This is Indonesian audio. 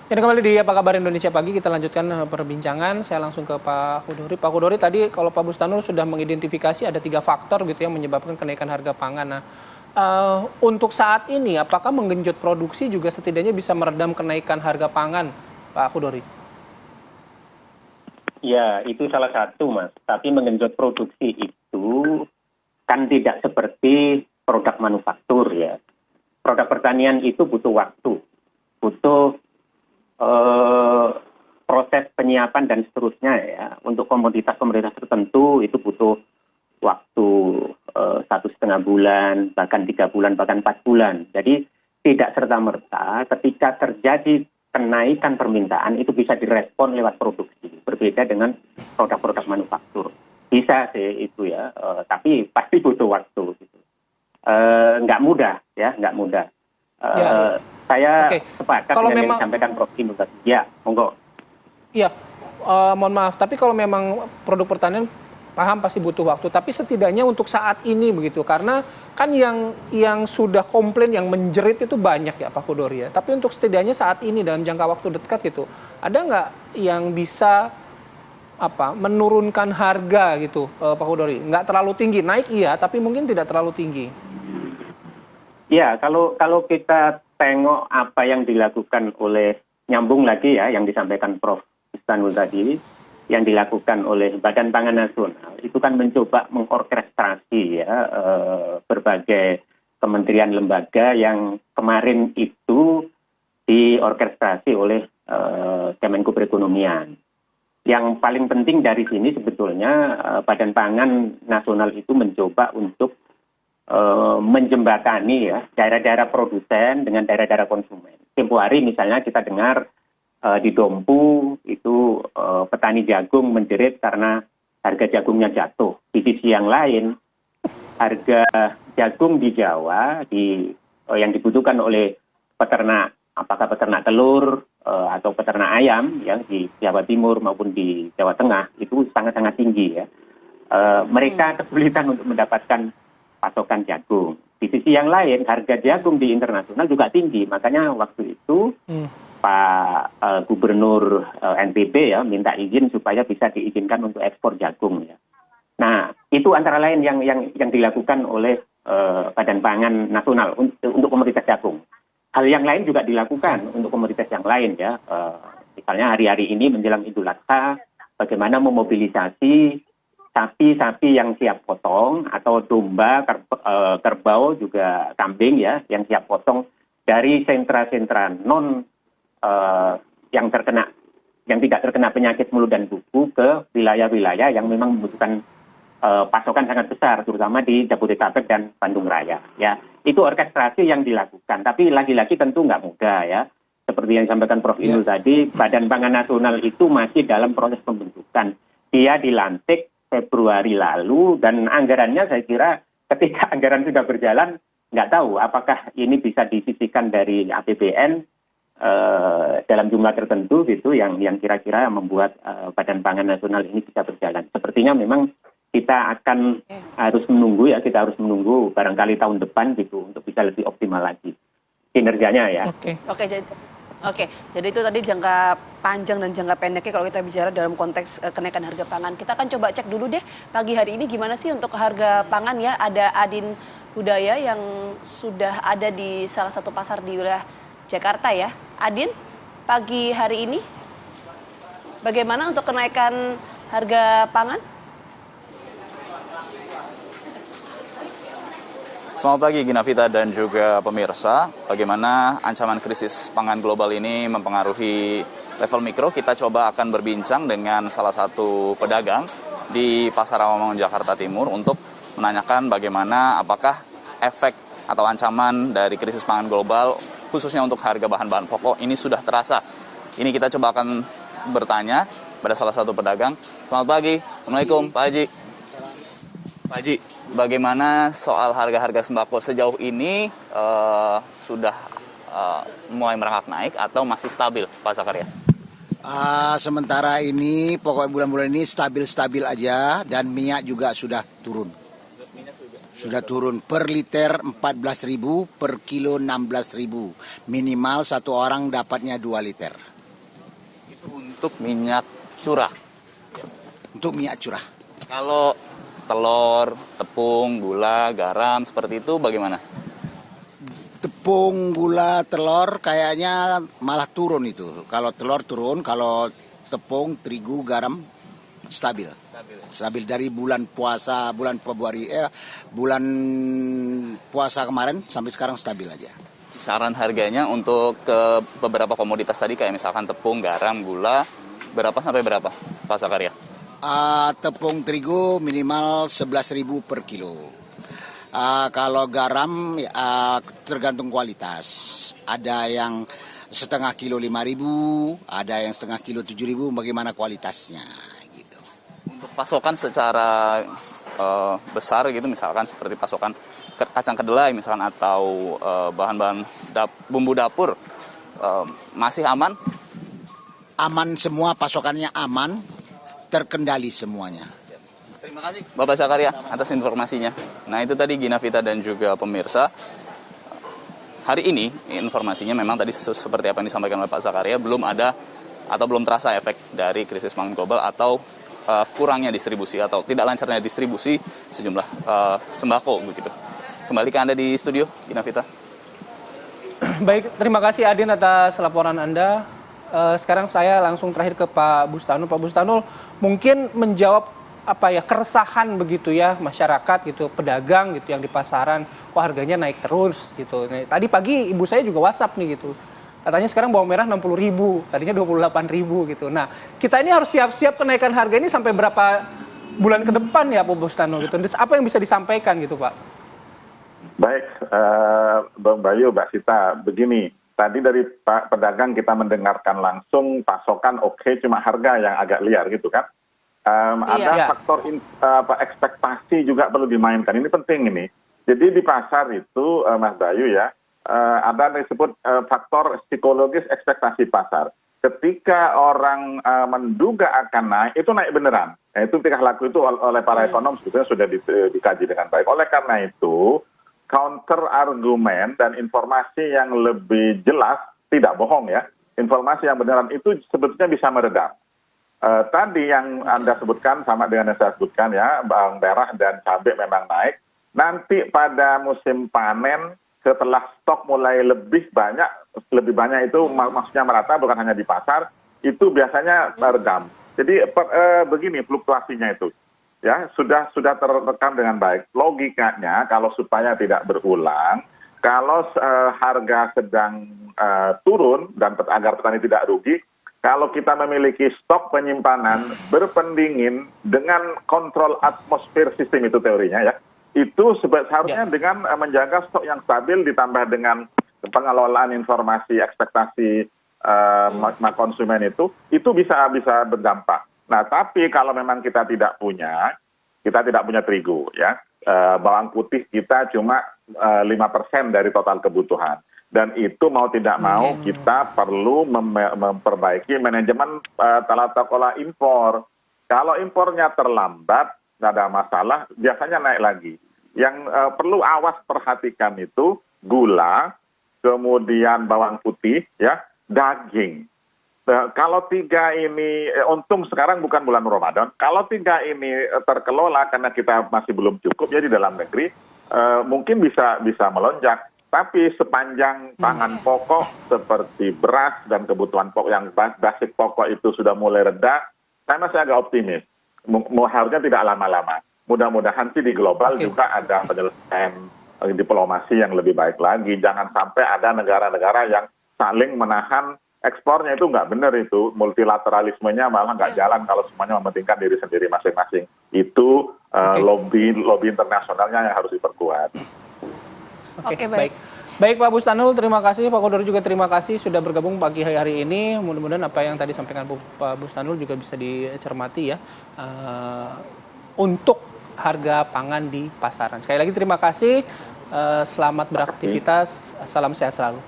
Jadi kembali di Apa Kabar Indonesia Pagi, kita lanjutkan perbincangan. Saya langsung ke Pak Hudori. Pak Hudori, tadi kalau Pak Bustanul sudah mengidentifikasi ada 3 faktor gitu yang menyebabkan kenaikan harga pangan. Nah, untuk saat ini apakah menggenjot produksi juga setidaknya bisa meredam kenaikan harga pangan, Pak Hudori? Ya, itu salah satu, Mas. Tapi menggenjot produksi itu kan tidak seperti produk manufaktur ya. Produk pertanian itu butuh waktu, butuh proses penyiapan dan seterusnya ya. Untuk komoditas-komoditas tertentu itu butuh waktu 1,5 bulan, bahkan 3 bulan, bahkan 4 bulan. Jadi tidak serta-merta ketika terjadi kenaikan permintaan itu bisa direspon lewat produksi. Berbeda dengan produk-produk manufaktur. Bisa sih itu ya, tapi pasti butuh waktu. Gitu. Nggak mudah ya, nggak mudah. Saya sepakat kalau dengan memang yang disampaikan Prof. Indra tadi. Ya, monggo. Iya, mohon maaf, tapi kalau memang produk pertanian paham pasti butuh waktu, tapi setidaknya untuk saat ini begitu, karena kan yang sudah komplain, yang menjerit itu banyak ya Pak Hudori ya, tapi untuk setidaknya saat ini dalam jangka waktu dekat gitu, ada nggak yang bisa menurunkan harga gitu, Pak Hudori? Nggak terlalu tinggi, naik iya, tapi mungkin tidak terlalu tinggi. Ya, kalau kita tengok apa yang dilakukan oleh, nyambung lagi ya yang disampaikan Prof. Istanul tadi, yang dilakukan oleh Badan Pangan Nasional, itu kan mencoba mengorkestrasi ya berbagai kementerian lembaga yang kemarin itu diorkestrasi oleh Kemenko Perekonomian. Yang paling penting dari sini sebetulnya Badan Pangan Nasional itu mencoba untuk menjembatani ya daerah-daerah produsen dengan daerah-daerah konsumen. Tempo hari misalnya kita dengar di Dompu itu petani jagung menjerit karena harga jagungnya jatuh. Di sisi yang lain harga jagung di Jawa yang dibutuhkan oleh peternak, apakah peternak telur atau peternak ayam yang di Jawa Timur maupun di Jawa Tengah itu sangat-sangat tinggi ya. Mereka kesulitan untuk mendapatkan pasokan jagung. Di sisi yang lain, harga jagung di internasional juga tinggi. Makanya waktu itu Pak Gubernur NTB ya minta izin supaya bisa diizinkan untuk ekspor jagung ya. Nah, itu antara lain yang dilakukan oleh Badan Pangan Nasional untuk komoditas jagung. Hal yang lain juga dilakukan untuk komoditas yang lain ya. Misalnya hari-hari ini menjelang Idul Adha, bagaimana memobilisasi sapi-sapi yang siap potong atau domba, kerbau juga kambing ya yang siap potong dari sentra-sentra yang tidak terkena penyakit mulut dan kuku ke wilayah-wilayah yang memang membutuhkan pasokan sangat besar, terutama di Jabodetabek dan Bandung Raya. Ya, itu orkestrasi yang dilakukan. Tapi lagi-lagi tentu nggak mudah ya. Seperti yang disampaikan Prof. Indul tadi, Badan Pangan Nasional itu masih dalam proses pembentukan. Dia dilantik Februari lalu dan anggarannya saya kira ketika anggaran sudah berjalan nggak tahu apakah ini bisa disisihkan dari APBN dalam jumlah tertentu gitu yang kira-kira membuat Badan Pangan Nasional ini bisa berjalan. Sepertinya memang kita akan harus menunggu ya, kita harus menunggu barangkali tahun depan gitu untuk bisa lebih optimal lagi kinerjanya ya. Oke, jadi itu tadi jangka panjang dan jangka pendeknya kalau kita bicara dalam konteks kenaikan harga pangan. Kita akan coba cek dulu deh pagi hari ini gimana sih untuk harga pangan ya. Ada Adin Hudaya yang sudah ada di salah satu pasar di wilayah Jakarta ya. Adin, pagi hari ini bagaimana untuk kenaikan harga pangan? Selamat pagi Ginavita dan juga pemirsa. Bagaimana ancaman krisis pangan global ini mempengaruhi level mikro? Kita coba akan berbincang dengan salah satu pedagang di Pasar Rawamangun Jakarta Timur untuk menanyakan bagaimana apakah efek atau ancaman dari krisis pangan global khususnya untuk harga bahan-bahan pokok ini sudah terasa. Ini kita coba akan bertanya pada salah satu pedagang. Selamat pagi. Assalamualaikum Pak Haji. Pak Haji, bagaimana soal harga-harga sembako sejauh ini sudah mulai merangkak naik atau masih stabil Pak Zakaria? Sementara ini pokoknya bulan-bulan ini stabil-stabil aja dan minyak juga sudah turun. Sudah turun per liter 14.000, per kilo 16.000. Minimal satu orang dapatnya 2 liter. untuk minyak curah. Untuk minyak curah. Kalau telur, tepung, gula, garam seperti itu bagaimana? Tepung, gula, telur kayaknya malah turun itu. Kalau telur turun, kalau tepung, terigu, garam stabil. Stabil dari bulan puasa, bulan Februari, bulan puasa kemarin sampai sekarang stabil aja. Kisaran harganya untuk ke beberapa komoditas tadi kayak misalkan tepung, garam, gula, berapa sampai berapa, Pak Zakaria? Tepung terigu minimal 11.000 per kilo. Kalau garam tergantung kualitas. Ada yang setengah kilo 5.000, ada yang setengah kilo 7.000, bagaimana kualitasnya gitu. Untuk pasokan secara besar gitu, misalkan seperti pasokan kacang kedelai misalkan atau bahan-bahan bumbu dapur, masih aman? Aman semua, pasokannya aman, terkendali semuanya. Terima kasih Bapak Zakaria atas informasinya. Nah itu tadi Gina Vita dan juga pemirsa. Hari ini informasinya memang tadi seperti apa yang disampaikan oleh Pak Zakaria, belum ada atau belum terasa efek dari krisis pangan global atau kurangnya distribusi atau tidak lancarnya distribusi sejumlah sembako begitu. Kembali ke Anda di studio, Gina Vita. Baik, terima kasih Adin atas laporan Anda. Sekarang saya langsung terakhir ke Pak Bustanul. Pak Bustanul, mungkin menjawab keresahan begitu ya masyarakat gitu, pedagang gitu yang di pasaran kok harganya naik terus gitu. Nah, tadi pagi ibu saya juga WhatsApp nih gitu. Katanya sekarang bawang merah 60.000, tadinya 28.000 gitu. Nah, kita ini harus siap-siap kenaikan harga ini sampai berapa bulan ke depan ya Pak Bustanul gitu. Terus apa yang bisa disampaikan gitu, Pak? Baik, Bang Bayu, Mbak Sita, begini. Tadi dari Pak pedagang kita mendengarkan langsung pasokan oke, cuma harga yang agak liar gitu kan. Ada faktor ekspektasi juga perlu dimainkan. Ini penting ini. Jadi di pasar itu, Mas Bayu ya, ada yang disebut faktor psikologis ekspektasi pasar. Ketika orang menduga akan naik, itu naik beneran. Nah, itu tingkah laku itu oleh para ekonom sebetulnya sudah dikaji dengan baik. Oleh karena itu, counter argumen dan informasi yang lebih jelas, tidak bohong ya, informasi yang beneran itu sebetulnya bisa meredam. Tadi yang Anda sebutkan sama dengan yang saya sebutkan ya, bawang merah dan cabai memang naik. Nanti pada musim panen setelah stok mulai lebih banyak itu maksudnya merata bukan hanya di pasar, itu biasanya meredam. Jadi begini fluktuasinya itu. Ya, sudah terekam dengan baik. Logikanya kalau supaya tidak berulang, kalau harga sedang turun dan agar petani tidak rugi, kalau kita memiliki stok penyimpanan berpendingin dengan kontrol atmosfer sistem itu teorinya ya, itu seharusnya dengan menjaga stok yang stabil ditambah dengan pengelolaan informasi ekspektasi konsumen itu bisa berdampak. Nah, tapi kalau memang kita tidak punya terigu ya, bawang putih kita cuma 5% dari total kebutuhan. Dan itu mau tidak mau kita perlu memperbaiki manajemen tata kelola impor. Kalau impornya terlambat, nggak ada masalah, biasanya naik lagi. Yang perlu awas perhatikan itu gula, kemudian bawang putih, ya, daging. Kalau tiga ini, untung sekarang bukan bulan Ramadan, kalau tiga ini terkelola karena kita masih belum cukup ya di dalam negeri, mungkin bisa melonjak. Tapi sepanjang pangan pokok seperti beras dan kebutuhan pokok yang basic pokok itu sudah mulai reda, saya masih agak optimis. Harusnya tidak lama-lama. Mudah-mudahan sih di global juga ada penyelesaian diplomasi yang lebih baik lagi. Jangan sampai ada negara-negara yang saling menahan ekspornya, itu nggak benar itu. Multilateralismenya malah nggak jalan kalau semuanya mementingkan diri sendiri masing-masing. Itu lobby internasionalnya yang harus diperkuat. Oke, baik. Baik Pak Bustanul, terima kasih. Pak Kodor juga terima kasih sudah bergabung pagi hari ini. Mudah-mudahan apa yang tadi sampaikan Pak Bustanul juga bisa dicermati ya untuk harga pangan di pasaran. Sekali lagi terima kasih. Selamat beraktivitas. Salam sehat selalu.